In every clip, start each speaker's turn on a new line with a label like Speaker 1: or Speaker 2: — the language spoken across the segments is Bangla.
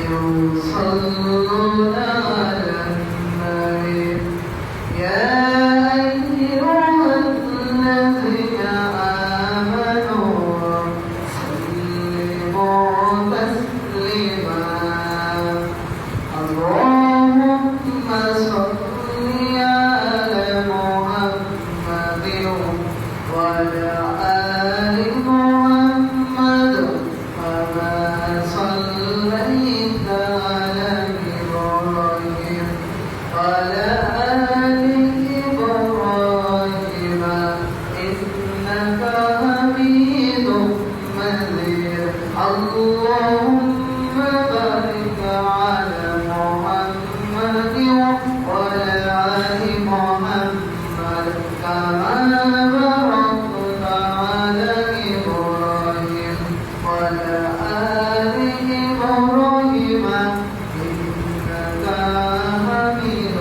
Speaker 1: يصلون على النبي يا أيها الذين آمنوا سلموا تسليما اللهم صل على محمد وعلى آل محمد كما صليت على إبراهيم وعلى آل إبراهيم إنك حميد مجيد اللهم بارك على محمد وعلى آل محمد كما باركت على إبراهيم وعلى آل إبراهيم إنك حميد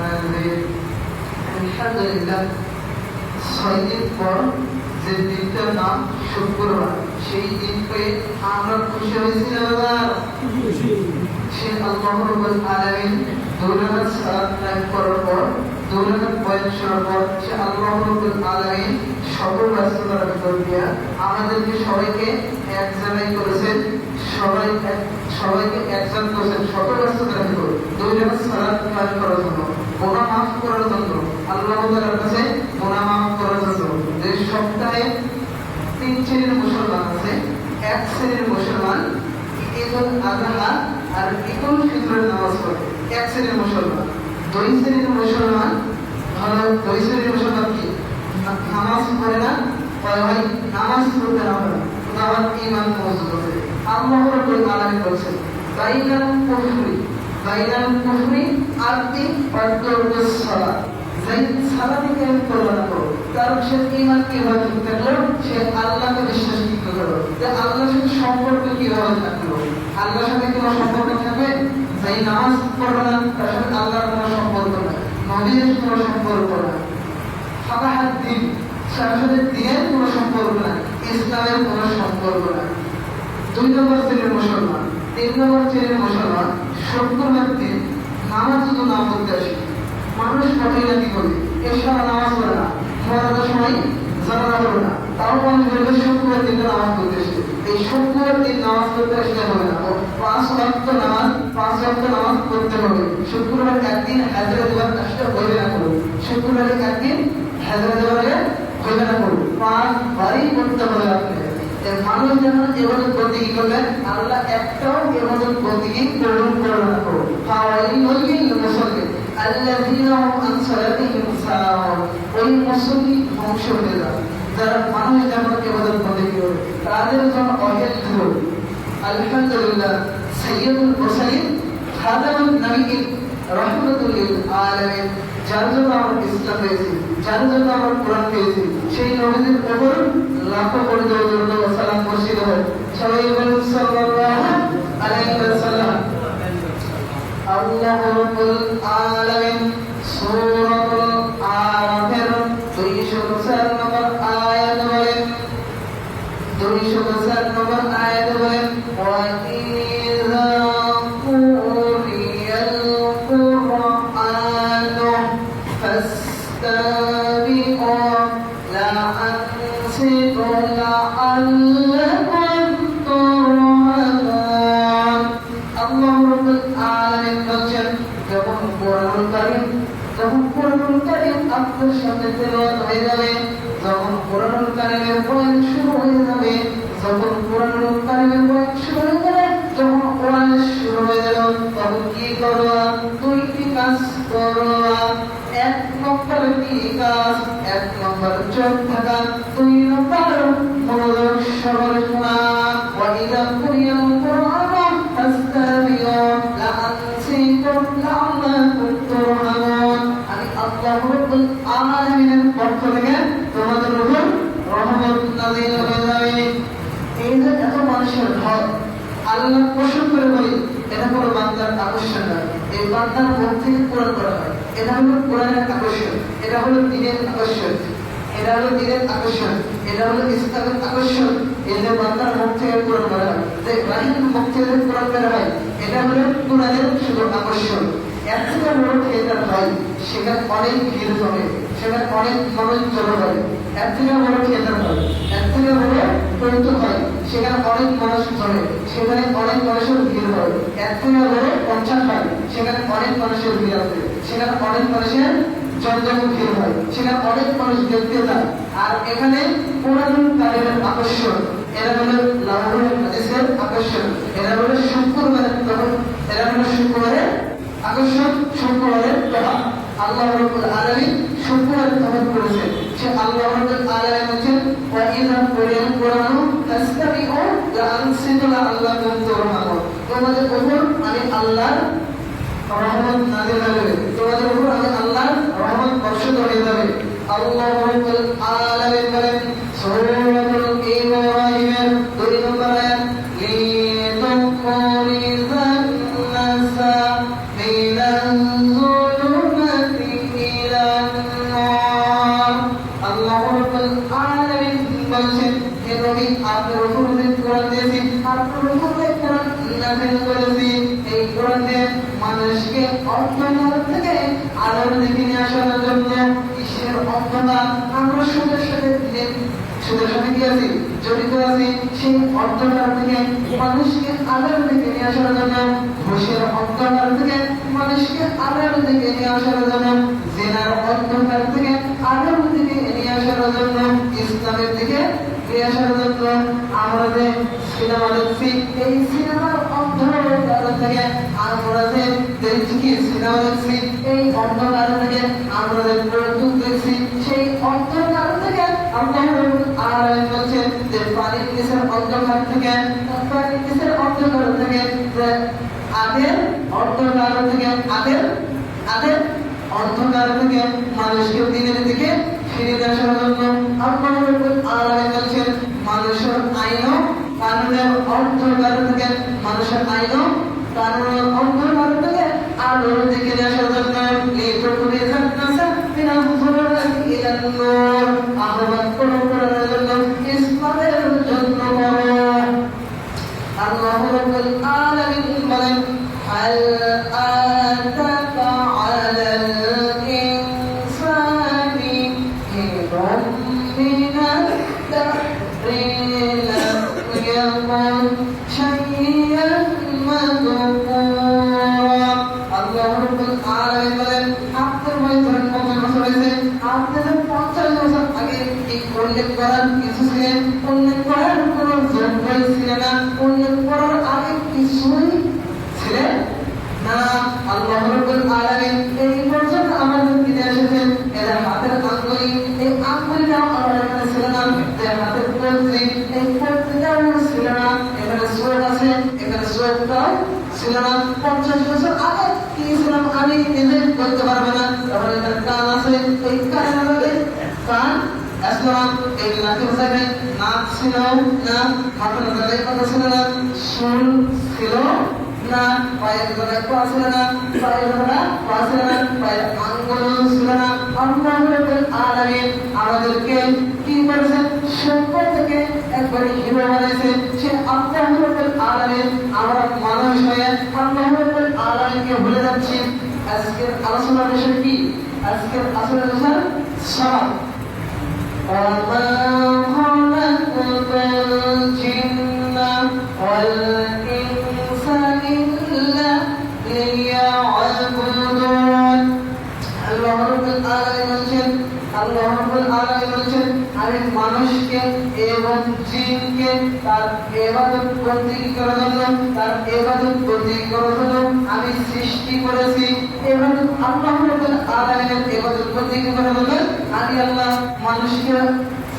Speaker 1: مجيد الحمد لله ছয়দিন পর যে দিনটার নাম শুক্রবার সেই দিন পেয়ে আমরা খুশি হয়েছি না বাবা সে আল্লাহ রাব্বুল আলামিন দুরাকাত সালাত আদায় করার পর দুরাকাত বয়ান শোনার পর সে আল্লাহ রাব্বুল আলামিন সকল ব্যস্ততার ভিতর দিয়া আমাদেরকে সবাইকে এক জায়গায় করেছেন সবাইকে একসাথ করেছেন সকল ব্যস্ততার ভিতর দুরাকাত সালাত আদায় করার জন্য গুনাহ মাফ করার জন্য আল্লাহ তাআলার কাছে গুনাহ মাফ করার জন্য যে সপ্তাহে 3 শ্রেণীর মুসলমান আছে এক শ্রেণীর মুসলমান ঈদুল আযহা আর ঈদুল ফিতরের নামাজ পড়ে এক শ্রেণীর মুসলমান দুই শ্রেণীর মুসলমান কি নামাজ পড়ে না ভাই নামাজ পড়তে না পারে আমার ঈমান মজবুত হবে আল্লাহ রাব্বুল আলামিন বলেছেন বাইনাল কুফরি আরদি ওয়াদ সালাত যে সালাতকে পড়া করো তার সে ঈমান কিভাবে থাকলো সে আল্লাহকে বিশ্বাস কি করলো যে আল্লাহর সাথে সম্পর্ক কিভাবে থাকলো আল্লাহর সাথে কোনো সম্পর্ক থাকবে যে নামাজ পড়বে না তার সাথে আল্লাহর কোনো সম্পর্ক নাই নবীর কোনো সম্পর্ক নাই ফাতাহাত দিন সাথে দিনের কোনো সম্পর্ক নাই ইসলামের কোনো সম্পর্ক নাই 2 নম্বর শ্রেণীর মুসলমান 3 নম্বর শ্রেণীর মুসলমান শুক্রবার দিন নামাজ শুধু না পড়তে আসে মানুষ কঠিন কি করে এসব নামাজ পড়ে না মরার সময় জানালা পড়ে না তাও মানুষ বলবে শুক্রবার দিন নামাজ পড়তে এসে এই শুক্রবার দিন নামাজ পড়তে আসলে হবে না 5 ওয়াক্ত নামাজ পড়তে হবে শুক্রবার একদিন হাজরা দেওয়ার চেষ্টা করবে না করো শুক্রবার একদিন হাজরা দেওয়ার হবে না করো 5 বারই করতে হবে আপনি মানুষ যখন ইবাদত করতে কি করবে আল্লাহ একটাও ইবাদত করতে কি কবুল করবে না করো ফাওয়াইলুল লিল মুসাল্লিন আল্লাযীনা হুম আন সালাতিহিম সাহুন ওই মুসল্লি ধ্বংস হয়ে যাবে যারা মানুষ যখন ইবাদত করতে কি করবে তাদের জন্য অহেল ধুলো আলহামদুলিল্লাহ সাইয়্যিদুল মুরসালিন খাতামুন নবিয়্যিন রাহমাতুল লিল আলামিন যার জন্য আমরা ইসলাম পেয়েছি যার জন্য আমরা কোরআন পেয়েছি সেই নবীদের উপর লাখো কোটি দরুদ ও সালাম বর্ষিত হোক সবাই বলুন সাল্লাল্লাহু আলাইহি ওয়াসাল্লাম আল্লাহু রাব্বুল আলামিন সূরাতুল আরাফের 204 নম্বর আয়াত বলেন 204 নম্বর আয়াত বলেন ওয়া ইযা কুরিয়াল কুরআনু ফাস্তাবিকু লা'আনসিতু লা'আল্লাকুম তুরহামুন আল্লাহু রাব্বুল আলামিন বলেন যখন কোরআনুল কারীম আপনার সামনে তেলাওয়াত হয়ে যাবে যখন কোরআনুল কারীমের বয়ান শুরু হয়ে যাবে যখন কোরআনুল কারীমের বয়ান শুরু হয়ে যাবে যখন কোরআন শুরু হয়ে গেল তখন কি করবা দুইটি কাজ করবা এক নম্বর কি কাজ এক নম্বর চোখ থাকা 2 নম্বর মনোযোগ সহকারে শোনা ওয়া ইযা কুরিয়াল কুরআনু ফাস্তাবিউ লা'আনসিতুম লা'আল্লাকুম তুরহামুন আমি আল্লাহু রাব্বুল আলামিনের পক্ষ থেকে তোমাদের উপর রহমত নাযিল হয়ে যাবে এই যে এত মানুষের ঢল আল্লাহ প্রশংসা করে বলি এটা কোনো বান্দার আকর্ষণ নয় এই বান্দার মুখ থেকে কোরআন করা হয় এটা হলো কোরআনের আকর্ষণ এটা হলো দ্বীনের আকর্ষণ এটা হলো দিনের আকর্ষণ, এটা হলো ইসলামের আকর্ষণ। এই যে বান্দার মুখ থেকে কোরআন বের হয়, যে ইব্রাহিমের মুখ থেকে কোরআন বের হয়, এটা হলো কোরআনের শুধু আকর্ষণ। এর থেকে বড় থিয়েটার হয়, সেখানে অনেক ভিড় জমে, সেখানে অনেক মানুষ জড়ো হয়। এর থেকে বড় থিয়েটার হয়, এর থেকে বড় কৌতুক হয়, সেখানে অনেক মানুষ জমে, সেখানে অনেক মানুষের ভিড় হয়। এর থেকে বড় কনসার্ট হয়, সেখানে অনেক মানুষের ভিড় আছে, সেখানে অনেক মানুষের জমজমে ভিড় হয়, সেখানে অনেক মানুষ দেখতে যায়। আর এখানে কোরআন কারিমের আকর্ষণ, এরা হলো লাহুল হাদিসের আকর্ষণ, এরা হলো শুক্রবারের তখন, এরা হলো শুক্রবারের আকর্ষণ, শুক্রবারের প্রভাব। আল্লাহ রাব্বুল আলামিন শুক্রবারের তহবিল করেছেন। সে আল্লাহ রাব্বুল আলামিন বলেন ওয়া ইযা কুরিয়াল কুরআনু তাসতামিউ লাআনসিতু লাআল্লাকুম তুরহামুন। তোমাদের উপর আমি আল্লাহর রহমত নাযিল হবে, তোমাদের উপর আমি আল্লাহর রহমত বর্ষিত হয়ে যাবে। আল্লাহ রাব্বুল আলামিন বলেন সূরাতুল ইব্রাহিমের 2 নম্বর আয়াত লিতুখরিজান নাসা মিনাল যুলুমাতি ইলান নূর। আল্লাহ রাব্বুল আলামিন বলেন হে নবী, আপনার উপর যে কোরআন দিয়েছি, আপনার উপর যে কোরআন নাযিল করেছি, এই কোরআনে মানুষকে অন্ধকার থেকে আলোর দিকে নিয়ে আসার জন্য ঈশ্বরের অন্ধকার আমরা সুদের সাথে কি আছি, জড়িত আছি। সেই অন্ধকার থেকে মানুষকে আলোর দিকে নিয়ে আসার জন্য, ঘুষের অন্ধকার থেকে মানুষকে আলোর দিকে নিয়ে আসার জন্য, জেনার অন্ধকার থেকে আলোর দিকে নিয়ে আসার জন্য, ইসলামের দিকে নিয়ে আসার জন্য আমরা যে সিনেমা দেখছি, এই সিনেমার অন্ধকার থেকে আমরা যে দেখছি কি সিনেমা দেখছি, এই অন্ধকার থেকে আমরা যে কৌতুক দেখছি, সেই অন্ধকার থেকে আল্লাহ রাব্বুল আলামিন বলছেন যে পানির নিচের অন্ধকার থেকে, পানির নিচের অন্ধকার থেকে, যে আগের অন্ধকার থেকে, আগের অন্ধকার থেকে মানুষকে দিনের দিকে ফিরে আসার জন্য আল্লাহ রাব্বুল আলামিন বলছেন মানুষের আইনও কানুনের অন্ধকার থেকে, মানুষের আইনও কানুনের অন্ধকার থেকে আলোর দিকে আসার জন্য লিতুখরিজান নাসা মিনাল যুলুমাতি ইলান নূর। আহ্বান করার জন্য, ইসলামের জন্য আল্লাহ রাব্বুল আলামিন বলেন হাল আতাকা আলাল ইনসানি হিরুম মিনাদ দাহরি লাম ইয়াকুন শাইয়্যান মাযকুরা। আল্লাহ রাব্বুল আলামিন বলেন আপনার বয়স 50 বছর হয়েছে, আপনাদের 50 বছর আগে এই উল্লেখ করার কিছু ছিলেন, উল্লেখ করার কোন যোগ্যই ছিল না, উল্লেখ করার আগে কিছুই ছিলেন না। আল্লাহ রাব্বুল আলামিন এই পর্যন্ত আমাদের দিতে এসেছেন, এদের হাতের আঙ্গুলি, এই আঙ্গুলিটাও আমাদের এখানে ছিল না, এদের হাতের কলজি, এই কলজিটাও ছিল না, এখানে চোখ আছে, এখানে চোখটাও ছিল না। 50 বছর আগে কি ছিলাম আমি নিজে বলতে পারবো না। তারপরে এখানে কান আছে, এই কানের মধ্যে কান আসলাম, এই নাকের জায়গায় নাক ছিল না, মাথার জায়গায় কথা ছিল না, চুল ছিল না, পায়ের জায়গায় পা ছিল না, পায়ের জায়গায় পা ছিল না, পায়ের আঙ্গুল ছিল না। আল্লাহ রাব্বুল আলামিন আমাদেরকে কি করেছেন, সম্পদ থেকে একবারে হিরো বানাইছে। সে আল্লাহ রাব্বুল আলামিন আমরা মানুষ হয়ে আল্লাহ রাব্বুল আলামিনকে ভুলে যাচ্ছি। আজকের আলোচনার বিষয় কি? আজকের আলোচনার বিষয় সওয়াল। وما خلقت الجن والإنس إلا ليعبدون। আল্লাহ রাব্বুল আলামিন বলেন, আল্লাহ রাব্বুল আলামিন বলেন আমি মানুষকে এবং জিনকে তার ইবাদত বন্দেগী করার জন্য, তার ইবাদত বন্দেগী করার জন্য আমি সৃষ্টি করেছি। এবং আল্লাহ রাব্বুল আলামিনের ইবাদত বন্দেগী করার জন্য আমি আল্লাহ মানুষকে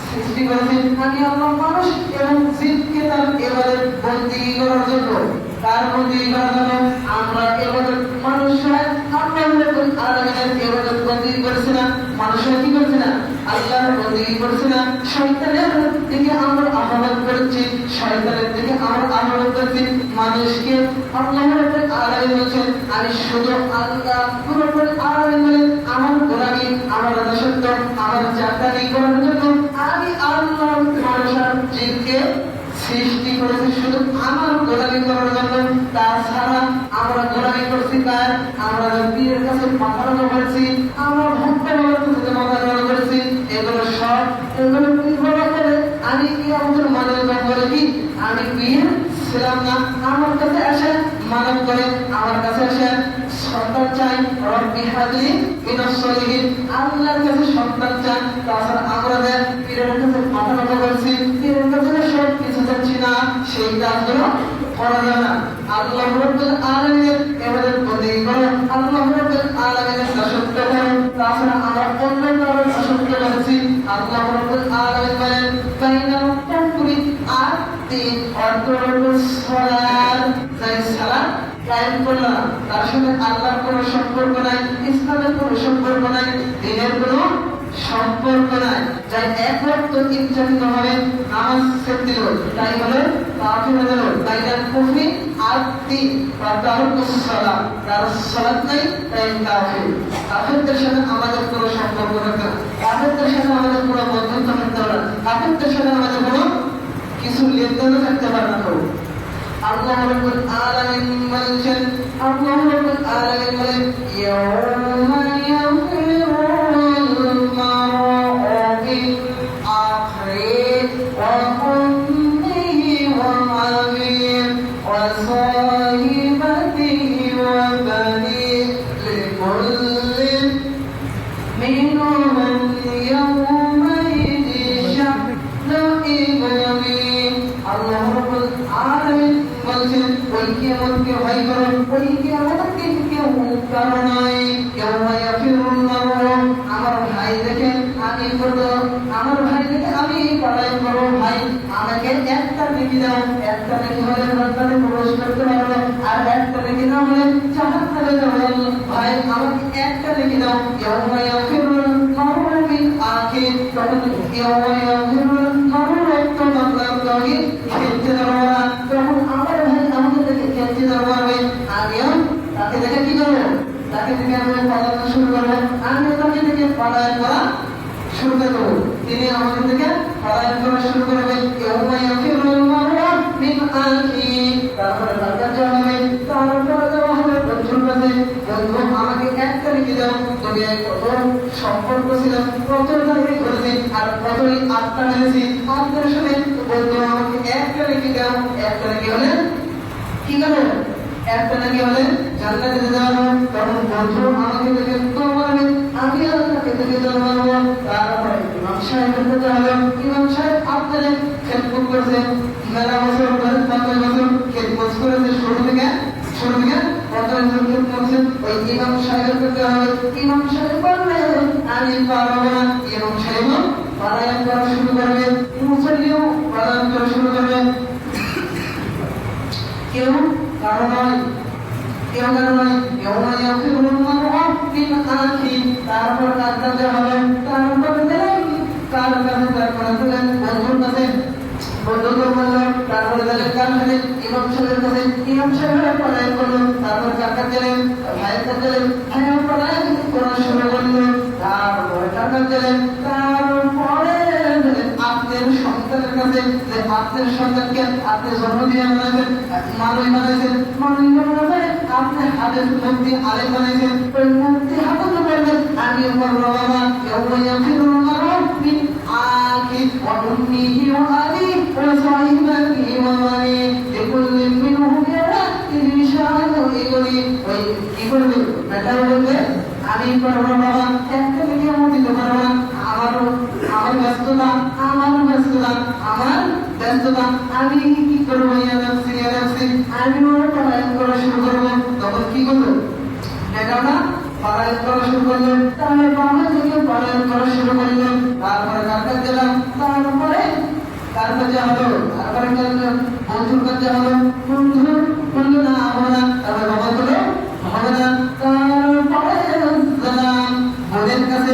Speaker 1: সৃষ্টি করেছি। আমি আল্লাহ মানুষ এবং জিনকে তার ইবাদত বন্দেগী করার জন্য, তার বন্দেগী করার জন্য আমরা ইবাদত মানুষরা আল্লাহ রাব্বুল আলামিনের ইবাদত বন্দেগী করেছি না, মানুষরা কি করছে না, আল্লাহর বন্দেগী করছে না। শয়তানের দিকে আমরা আহ্বান করছি, শয়তানের দিকে আমরা আহ্বান করছি। মানুষকে আল্লাহ রাব্বুল আলামিন আলামিন বলেছেন আমি শুধু আল্লাহ রব্বুল আলামিন আমার গোলামি আমার দাসত্ব আমার জান্নাতি করার জন্য আমি আল্লাহ মানুষের জিনকে সৃষ্টি করেছি শুধু আমার গোলামি করার জন্য। তাছাড়া আমরা গোলামি করছি কার? আমরা পীরের কাছে মাথা নত করেছি, আমরা ভক্তদের কাছে মাথা নত করেছি। এগুলো সব এগুলো কি করে আমি কি আমাদের মানব করে কি আমি পীর ছিলাম না। আমার কাছে আসেন মানব করে, আমার কাছে আসেন সন্তান চাই, রব্বি হাবলি মিনাস সলিহিন, আল্লাহর কাছে সন্তান চাই। তাছাড়া আমরা পীরের কাছে মাথা নত করেছি, পীরের কাছে সব কিছু চাচ্ছি না, সেই কাজগুলো করা যায় না। আল্লাহ রব্বুল আলামিনের এবাদত বন্দেগী করো, আল্লাহ রব্বুল আলামিনের দাসত্ব করো। তাছাড়া আমরা অন্য কারোর দাসত্ব করেছি। আল্লাহ রব্বুল আলামিন বলেন কাইনা তাকুরি আর তিন অর্থ হলো সালাত, যাই সালাত কায়েম করলো না তার সাথে আল্লাহর কোনো সম্পর্ক নাই, ইসলামের কোনো সম্পর্ক নাই, দ্বীনের কোনো সম্পর্ক নাই, যাই এক ওয়াক্ত নির্যাতিত হবে নামাজ ছেড়ে দিল, তাই হলো কাফির হয়ে গেল। বাইনাল কুফরি আর তিন তারকুস সালাত, তার সালাত নাই তাই কাফির। কাফিরদের সাথে আমাদের কোনো সম্পর্ক রাখতে না, কাফিরদের সাথে আমাদের কোনো বন্ধুত্ব থাকতে পারে না, কাফিরদের সাথে আমাদের কোনো কিছু লেনদেনও থাকতে পারে না। আল্লাহ রাব্বুল আলামিন বলেন, আল্লাহ রাব্বুল আলামিন বলেন ইয়াউমা ইয়াফিরুল মার'উ মিন আখিহি ওয়া উম্মিহি ওয়া আবিহি ওয়া সাহিবাতিহি ওয়া বানিহি লিকুল্লি মিনহুম ইয়াউমাইযিন শা'নুন ইউগনিহি। আল্লাহ রাব্বুল আলামিন বলছেন ওই কিয়ামতকে ভয় করো, ওই কিয়ামতকে কেউ কারো নয়। ইয়াউমা ইয়াফিরুল মার'উ, আমার ভাই দেখে আমি করব, আমার ভাই দেখে আমি পলায়ন করব। ভাই আমাকে একটা নেকি দাও, একটা নেকি হলে জান্নাতে প্রবেশ করতে পারবো, আর একটা নেকি না হলে জাহান্নামে যাব। ভাই আমাকে একটা নেকি দাও। ইয়াউমা ইয়াফিরুল মার'উ মিন আখিহি, তখন ইয়াউমা ইয়াফিরুল মার'উ তখন খেলতে যাবো না, তখন আমার ভাই আমাকে দেখে খেলতে যাবো। আমিও তাকে দেখে কি করবো? তাকে দেখে আমি পালানো শুরু করবো, আমিও তাকে দেখে পালায়ন করা শুরু করবো, তিনি আমাদের থেকে পালায়ন করা শুরু করবেন। ইয়াউমা ইয়াফিরুল মার'উ মিন আখিহি, তারপরে তার কাছে হবে, তারপরে দেওয়া হবে বন্ধুর কাছে, বন্ধু আমাকে একটা লিখে দাও, দুনিয়ায় কত সম্পর্ক ছিল, কত চাকরি করেছি, আর কতই আত্মা মেরেছি আপনার সাথে, বন্ধু আমাকে একটা লিখে দাও। একটা লিখে হলে কি করবো? একটা নাকি হলে জান্নাতে যেতে পারবো। তখন বন্ধু আমাকে দেখে দোয়া করবে, আমি আল্লাহকে দেখে দোয়া করবো। তারপরে ইমাম সাহেবের কাছে হবে, ইমাম সাহেব আপনাদের খেদমত করেছে মেলা বছর, 50 বছর খেদমত করেছে, শুরু থেকে 50 বছর খেদমত করেছে। ওই ইমাম সাহেবের কাছে হবে, ইমাম সাহেব বলবে আমি পারবো না, ইমাম সাহেব পালায়ন করা শুরু করবে, মুসল্লিও পালায়ন করা শুরু করবে। কেউ কারো নয়, কেউ কারো নয়। ইয়াউমা ইয়াফিরুল মার'উ মিন আখিহি, তারপর কার কাছে হবে? তারপরে দিলেন কার কাছে? তারপরে দিলেন বন্ধুর কাছে, বন্ধু তো বললো, তারপরে দিলেন কার কাছে? ইমাম সাহেবের কাছে, ইমাম সাহেবের পলায়ন করলো। তারপর কার কাছে দিলেন? ভাইয়ের কাছে দিলেন, ভাইয়ের পলায়ন করা শুরু করলো। তারপরে কার কাছে দিলেন? তারপরে আপনার সন্তানের কাছে, যে আপনার সন্তানকে আপনি জন্ম দিয়ে বানাইছেন, মানুষ বানাইছেন, মানুষ বানাবে, আপনি হাতের মুক্তি আলেম বানাইছেন, ওই মুক্তি হাতে তো বলবেন আমিও করবো বাবা। ইয়াউমা ইয়াফিরুল মার'উ মিন আখিহি ওয়া উম্মিহি ওয়া আবিহি ওয়া সাহিবাতিহি ওয়া বানিহি লিকুল্লি মিনহুম ইয়াউমাইযিন শা'নুন ইউগনিহি। ওই কি করবে? এটা বলবে আমি করবো বাবা, একটা মিনিট আমি দিতে পারবো না, আমার ব্যস্ততা, আমি কি করবো? আমি ওরা পালায়ন করা শুরু করবো। তখন কি করবো? নেতাটা পালায়ন করা শুরু করলো, তাহলে বাবা থেকে পালায়ন করা শুরু করলো। তারপরে কার কাছে গেলাম? তারপরে কার কাছে হলো? তারপরে বন্ধুর কাছে হলো, বন্ধু বললো না হবে না, তারপরে বাবা বললো হবে না। তারপরে গেলাম বোনের কাছে,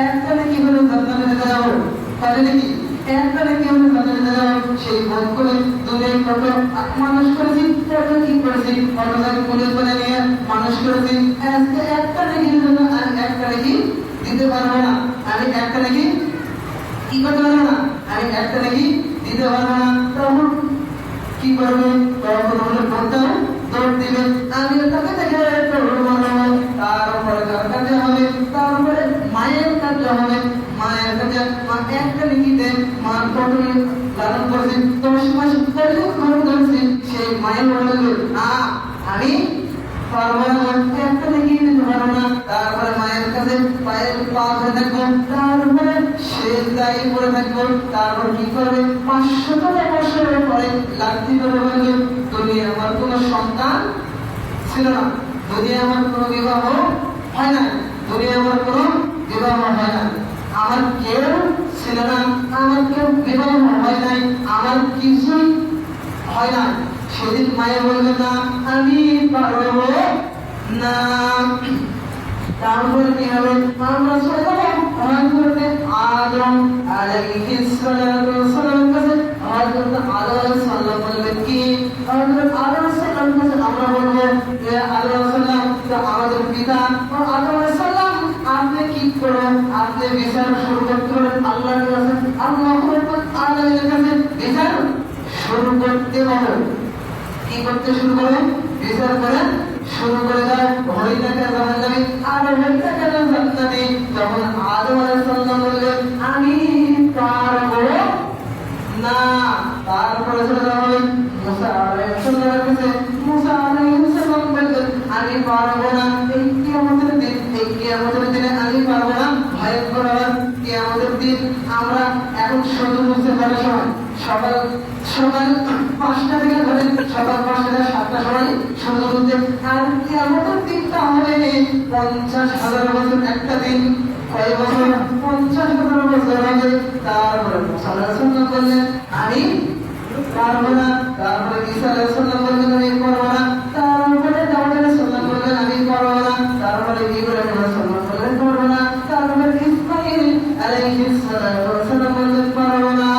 Speaker 1: একটা নাকি হলো জান্নাতে যাবো, তাহলে নাকি একটা নাকি হলো জান্নাতে যাবো। সেই বোন করে দূরে কত মানুষ করেছি, কত কি করেছি, কোলে করে নিয়ে মানুষ করেছি, আজকে একটা নেকির জন্য আমি একটা নেকি দিতে পারবো না, আমি একটা নেকি কি করতে পারবো না, আমি একটা নেকি দিতে পারবো না। তখন কি করবে? তখন হলে বলতেও দৌড় দিবে, আমি তাকে দেখে তারপরে তার কাছে হবে, তারপরে মায়ের কাছে হবে, মায়ের কাছে মা একটা নেকিতে মার কতই লালন করছে, 10 মাস খরচ করছে, সেই মায়ের বলবে না আমি পারবো না, একটা নেকি দিতে পারবো না। তারপরে মায়ের কাছে পায়ের পা ধরে থাকবো, তারপরে সে দায়ী করে থাকবো। তারপর কি করবে? 500 বছরের পরে লাঠি করে বলবে, দুনিয়া আমার কোনো সন্তান ছিল না, দুনিয়া আমার কোনো বিবাহ হয় না, দুনিয়া আমার কোনো বিবাহ হয় না, আমার কেউ ছিল না, আমার কেউ বিবাহ হয় নাই, আমার কিছুই হয় না। সেদিন মায়ের বলবে না আমি পারবো না। তারপরে কি হবে? আমরা আদম আলাইহিস সালাতু ওয়াস সালাম কাছে হযরত আদম আলাইহিস সালাম বলবেন কি? হযরত আদম আলাইহিস সালাম কাছে আমরা বলবো যে আদম আলাইহিস সালাম তো আমাদের পিতা, ও আদম আলাইহিস সালাম আপনি কি করেন? আপনি বিচার শুরু করতে পারেন আল্লাহর কাছে, আল্লাহ রাব্বুল আলামিনের কাছে বিচার শুরু করতে হবে। কি করতে শুরু করেন? বিচার করেন শুরু করে দেয়, হরিটাকে জাহান্নামী আর হরিটাকে জান্নাতি। তখন আদম আলাইহিস সালাম বললেন আমি পারবো না। তারপরে চলে যাবেন মুসা আলাইহিস সালামের কাছে, মুসা আলাইহিস সালাম বললেন আমি পারবো না, এই কিয়ামতের দিন, এই কিয়ামতের দিনে আমি পারবো না। ভয়ঙ্কর কিয়ামতের দিন আমরা এখন শুধু বুঝতে পারি সময় সকাল সকাল 5টা থেকে ধরে সকাল 5টা থেকে 7টা সময় শুরু করতে, আর কিয়ামতের দিনটা হবে 50,000 বছর একটা দিন, কয় বছর? 50,000 বছর হবে। তারপরে মুসা আলাইহিস সালাম বললেন আমি পারবো না। তারপরে ঈসা আলাইহিস সালাম বললেন আমি পারবো না। তারপরে দাউদ আলাইহিস সালাম বললেন আমি পারবো না। তারপরে ইব্রাহিম আলাইহিস সালাম বললেন পারবো না। তারপরে ইসমাঈল আলাইহিস সালাম বললেন পারবো না।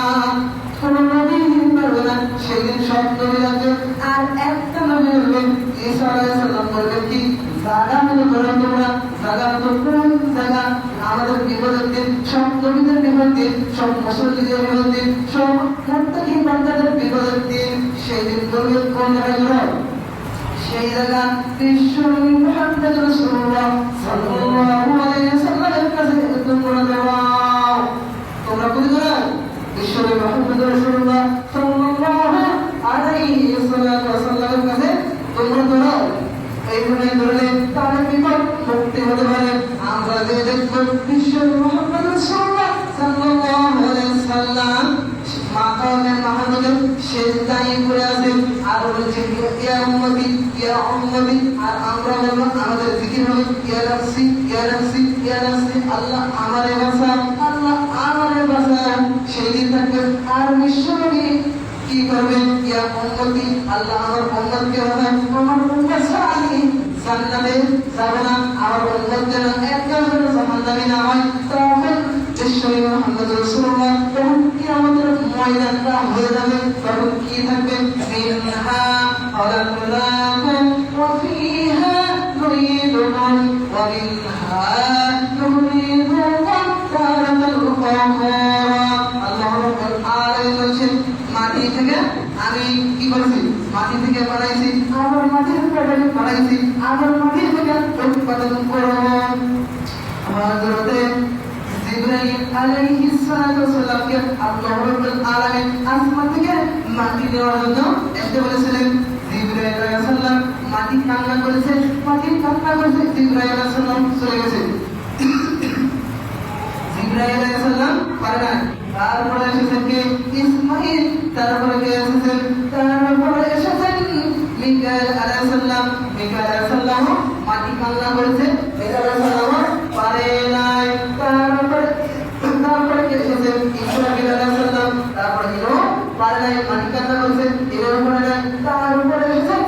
Speaker 1: সেদিন সব নবী আসবে, আর একটা নবী বলবেন ঈসা আলাইহিস সালাম বলবেন কি জায়গা মনে করো তোমরা, জায়গা মতো কোন জায়গা? আমাদের বিপদের দিন, সব নবীদের বিপদের দিন, সব মুসলিমদের বিপদের দিন, সব মুত্তাকি বান্দাদের বিপদের দিন। সেদিন বলবেন কোন জায়গায়? সেই জায়গা বিশ্বনবী মুহাম্মদ রাসূলুল্লাহ সাল্লাল্লাহু আলাইহি ওয়াসাল্লামের কাছে তোমরা দাও, তোমরা কই দাও? বিশ্বনবী মুহাম্মদ রাসূলুল্লাহ সাল্লাল্লাহু আলাইহি ওয়াসাল্লামের কাছে তোমরা দাও। এইভাবে ধরলে তার বিপদ মুক্তি হতে পারে। আমরা যে দেখব বিশ্বনবী মুহাম্মদ রাসূলুল্লাহ সাল্লাল্লাহু আলাইহি ওয়াসাল্লাম মাকামে মাহমুদের সেজদায় পড়ে আছেন আর বলছেন ইয়া উম্মতি ইয়া উম্মতি, আর আমরা বলবো আমাদের জিকির হবে ইয়া নাফসি ইয়া নাফসি ইয়া নাফসি, আল্লাহ আমারে বাঁচাও, আল্লাহ আমারে বাঁচাও। সেই দিন থাকবে আর বিশ্বনবী কি করবেন? ইয়া উম্মতি, আল্লাহ আমার উম্মতকে বাঁচাও, আমার উম্মত ছাড়া আমি জান্নাতে যাব না, আমার উম্মত যেন একজন জাহান্নামী না হয়। তখন বিশ্বনবী মুহাম্মদ রাসূলুল্লাহ তখন কিয়ামতের ময়দানটা হয়ে যাবে। তখন কি থাকবে? মিনহা খালাকনাকুম ওয়া ফিহা নুঈদুকুম ওয়া মিনহা নুখরিজুকুম তারাতান উখরা। আল্লাহ রাব্বুল আলামিন বলেন মাটি থেকে আমি কি করেছি? মাটি থেকে বানাইছি, আবার মাটি থেকে বানাইছি, আবার মাটি থেকে উৎপাদন করব। হযরতে জিবরাইল আলাইহিস সালাতু ওয়াস সালামকে আল্লাহ রাব্বুল আলামিন আসমান থেকে মাটি দেওয়ার জন্য এসে বলেছিলেন। জিবরাইল আলাইহিস সালাম মাটি কান্না করেছে, মাটি কান্না করেছে, জিবরাইল আলাইহিস সালাম চলে গেছে। জিবরাইল আলাইহিস সালাম পারে না। তারপরে এসেছেন কে? ইসমাঈল। তারপরে কে এসেছেন? তারপরে এসেছেন মিকাইল আলাইহিস সালাম। মিকাইল আলাইহিস সালাম মাটি কান্না করেছে, মিকাইল আলাইহিস সালাম পারে নাই। তারপরে কে এসেছেন? ইসরাফিল আলাইহিস সালাম। তারপরে ইনো পারে নাই, মাটি কান্না করেছে, ইনো পারে নাই। তারপরে এসেছেন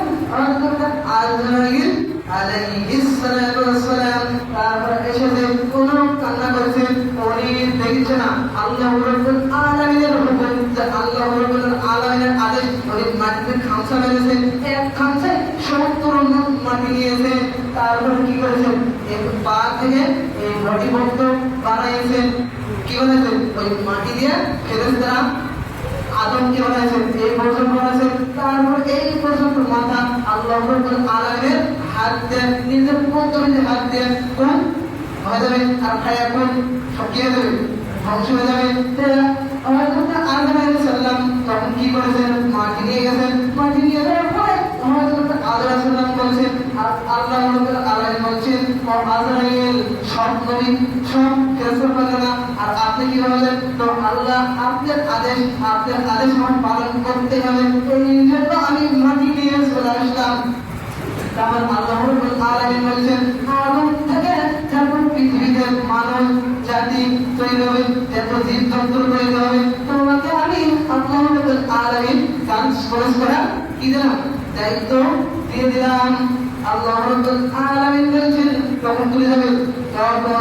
Speaker 1: আজরাইল আলাইহিস সালাতু ওয়াস সালাম। তারপরে এসেছেন কোন কান্না করেছে, উনি দেখছে না আল্লাহ রাব্বুল আলামিনের হুকুম, যে আল্লাহ রাব্বুল আলামিনের আদেশ, উনি মাটিতে খামসা মেরেছেন, এক খামসায় 70 মাটি নিয়েছে, তারপরে কি করেছেন এই পা থেকে এই বডি বক্ত বানাইছেন, কি বানাইছেন ওই মাটি দিয়ে ফেরেশতারা আদমকে বানাইছেন, এই পর্যন্ত বানাইছেন। তারপর এই পর্যন্ত মাথা আল্লাহ রাব্বুল আলামিনের হাত দিয়ে নিজের পবিত্র হাত দিয়ে কোন হয়ে যাবে আর খায়া কোন সকিয়ে যাবে, ধ্বংস হয়ে যাবে। হযরত আদম আলাইহিস সালাম তখন কি করেছেন, মাটি নিয়ে গেছেন। মাটি নিয়ে যাওয়ার পরে হযরত আদম আলাইহিস সালাম বলেছেন, আল্লাহ রাব্বুল আলামিন বলছেন আজরাইল সব নবী সব ফেরেশতারা আর আপনি কি বলেন, তো আল্লাহ আপনার আদেশ আমার পালন করতে হবে, এই জন্য আমি মাটি নিয়ে চলে আসলাম। তারপর আল্লাহ রাব্বুল আলামিন বলেছেন আদম থেকে যখন পৃথিবীতে মানব জাতি তৈরি হবে, এত জীবজন্তু তৈরি হবে, তোমাকে আমি আল্লাহ রাব্বুল আলামিন ট্রান্সফার করা কি দিলাম, দায়িত্ব দিয়ে দিলাম। আল্লাহ রাব্বুল আলামিন বলেছেন তখন তুলে যাবে যাওয়ার পর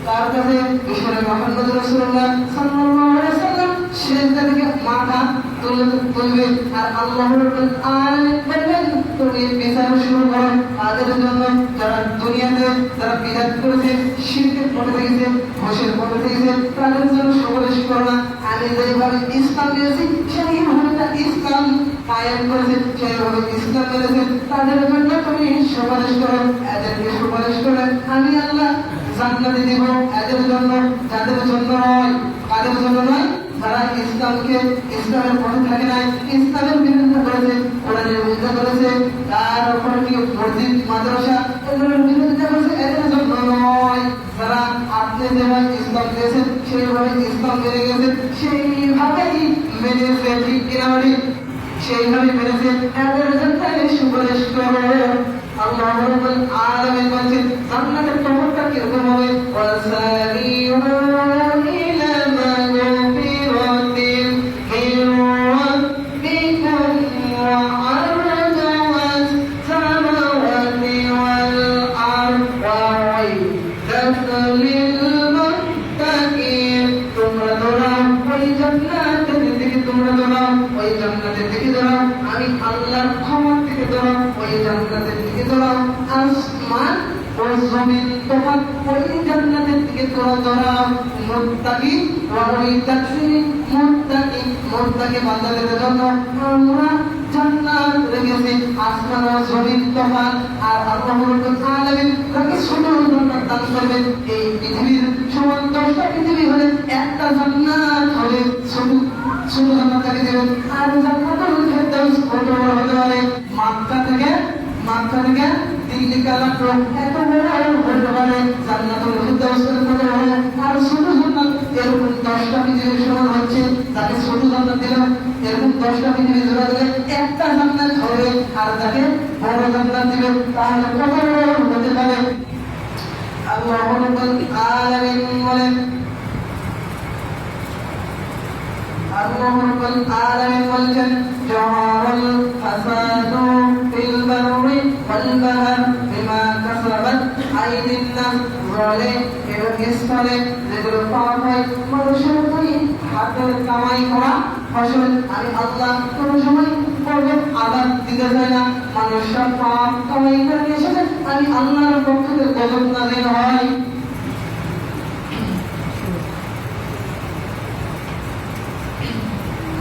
Speaker 1: তার কাছে ঈশ্বরের মুহাম্মদ রাসূলুল্লাহ সাল্লাল্লাহু আলাইহি ওয়াসাল্লাম সেজদা থেকে মাথা তুলবে আর আল্লাহ রাব্বুল আলামিন বলবেন তুমি বিচার শুরু করো তাদের জন্য যারা দুনিয়াতে যারা বিদআত করেছে, শিরকের পথে থেকেছে, ঘোষের পথে থেকেছে, তাদের জন্য সুপারিশ করো না। আমি যেভাবে ইসলাম দিয়েছি সেইভাবে ইসলাম কায়েম করেছে, সেইভাবে ইসলাম মেনেছে, তাদের জন্য তুমি সুপারিশ করো, এদেরকে সুপারিশ করে আমি আল্লাহ জান্নাতে দিব এদের জন্য, যাদের জন্য নয়। কাদের জন্য নয়? যারা ইসলামের পথে থাকে নাই, ইসলামের বিরুদ্ধে করেছে, কোরআনের বিরুদ্ধে করেছে, তার উপরে কি মসজিদ মাদ্রাসা এগুলোর বিরুদ্ধে করেছে, এদের জন্য নয়। যারা আপনি যেভাবে ইসলাম দিয়েছেন সেইভাবে ইসলাম মেনে গেছেন, সেইভাবেই মেনেছে, ঠিক কিনা বলি, সেইভাবে মেনেছে, এদের জন্য সুপারিশ করে। আল্লাহ রাব্বুল আলামিন বলেন জান্নাতের তহরটা কিরকম হবে, ওয়াসারিউ ইলা মাগফিরাতিন মির রাব্বিকুম ওয়া আরজুওয়াস সামাওয়াতি ওয়াল আরদ ওয়া উইদাতুল মুত্তাকিন। তোমরা দৌড়াও ওই জান্নাতের দিকে, তোমরা দৌড়াও ওই জান্নাতের দিকে, দৌড়াও আমি আল্লাহর ক্ষমতা থেকে দৌড়াও ওই জান্নাতের দিকে, দৌড়াও আসমান ও জমিন তোমার ওই জান্নাতের দিকে দৌড়াও। মুত্তাকি ওয়া উইদাতুল মুত্তাকি বান্দাদের জন্য আমরা জান্নাত রেখেছি, আসমান ও জমিন তোমার। আর আল্লাহ রাব্বুল আলামিন তাকে ছোট জান্নাত দান করবেন। এই পৃথিবীর সমান 10টা পৃথিবী হলে একটা জান্নাত হবে, ছোট জান্নাত তাকে দেবেন। আর জান্নাতুল ফেরদাউস কত বড় হতে পারে, মক্কা থেকে দিল্লি কালাম এত বড় হতে পারে, জান্নাতুল ফেরদাউস কত বড় হবে। আর ছোট জান্নাত এরকম 10টা পৃথিবীর সমান হচ্ছে, তাকে ছোট জান্নাত দিলাম, এরকম 10টা পৃথিবী জোড়া দিলে একটা জান্নাত হবে, আর তাকে বড় জান্নাত দিবেন, তাহলে কত বড় হতে পারে। আল্লাহ রাব্বুল আলামিন বলেন, আল্লাহ রাব্বুল আলামিন বলেন জাহারাল ফাসাদু ফিল বাররি ওয়াল বাহর বিমা কাসাবাত আইদিন নাস, জলে এবং স্থলে যেগুলো পাওয়া হয় মানুষের ওই হাতের কামাই করা ফসল, আমি আল্লাহ কোন সময় পর্বত আঘাত দিতে চাই না। মানুষরা পাপ কামাই করে নিয়ে এসেছে, আমি আল্লাহর পক্ষ থেকে গজব নাযিল হয়।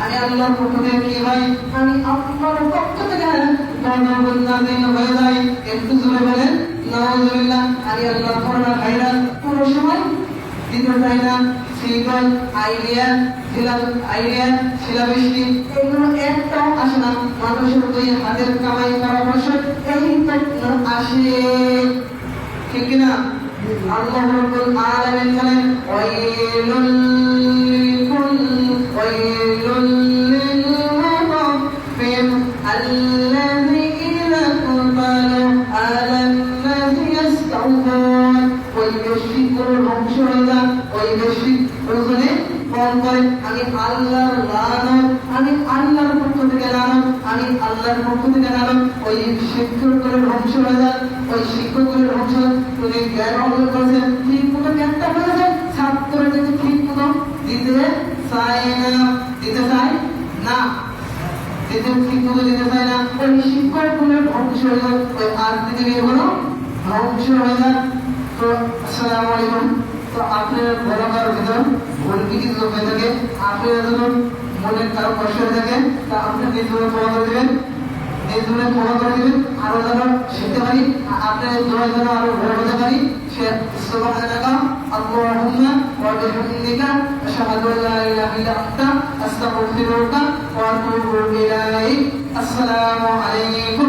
Speaker 1: আমি আল্লাহর পক্ষ থেকে কি হয়, আমি আল্লাহর পক্ষ থেকে গজব নাযিল হয়ে যায়। একটু জোরে বলেন নাউযুবিল্লাহ। আমি আল্লাহর ফরমান ভাইরাস কোন সময় দিতে চাই না। শীতল আইডিয়া শিলাবৃষ্টি এগুলো একটাও আসে না, মানুষের দুই হাতের কামাই করা ফসল এই তো আসে, ঠিক কিনা? আল্লাহ রাব্বুল আলামিন বলেন ওয়াইলুল লিল মুতাফফিফিন আল্লাযী ইযা ক্তালা আলান নাসি ইস্তাওফান। ওই বৈশ্বিক ধ্বংস হয়ে যায়, ওই বৈশ্বিক ওজনে কম করে, আমি আল্লাহর লানত, আমি আল্লাহর পক্ষ থেকে লানত, আমি আল্লাহর পক্ষ থেকে লানত। ওই শিক্ষকগুলোর ধ্বংস হয়ে যায়, ওই শিক্ষকগুলোর ধ্বংস তুমি জ্ঞান অর্জন করেছেন, ঠিক মতো জ্ঞানটা হয়ে যায়, ছাত্ররা কিন্তু ঠিক মতো দিতে চায় না। যেতে ঠিক মতো যেতে চায় না, ওই শিক্ষকগুলোর ধ্বংস হয়ে যায়, ওই আজ থেকে এগুলো ধ্বংস হয়ে যায়। তো আসসালামু আলাইকুম। তো আপনার বলা কারোর ভিতর ভুল কি কিছু হয়ে থাকে, আপনার যখন মনের কারো কষ্ট হয়ে থাকে, তা আপনি নিজ মনে ক্ষমা করে দেবেন, নিজ মনে ক্ষমা করে দেবেন, আরো যেন শিখতে পারি, আপনার দোয়া যেন আরো বড় হতে পারি। সে সুবহানাকা আল্লাহুম্মা ওয়া বিহামদিকা আশহাদু আল্লা ইলাহা ইল্লা আনতা আস্তাগফিরুকা ওয়া আতুবু ইলাইক। আসসালামু আলাইকুম।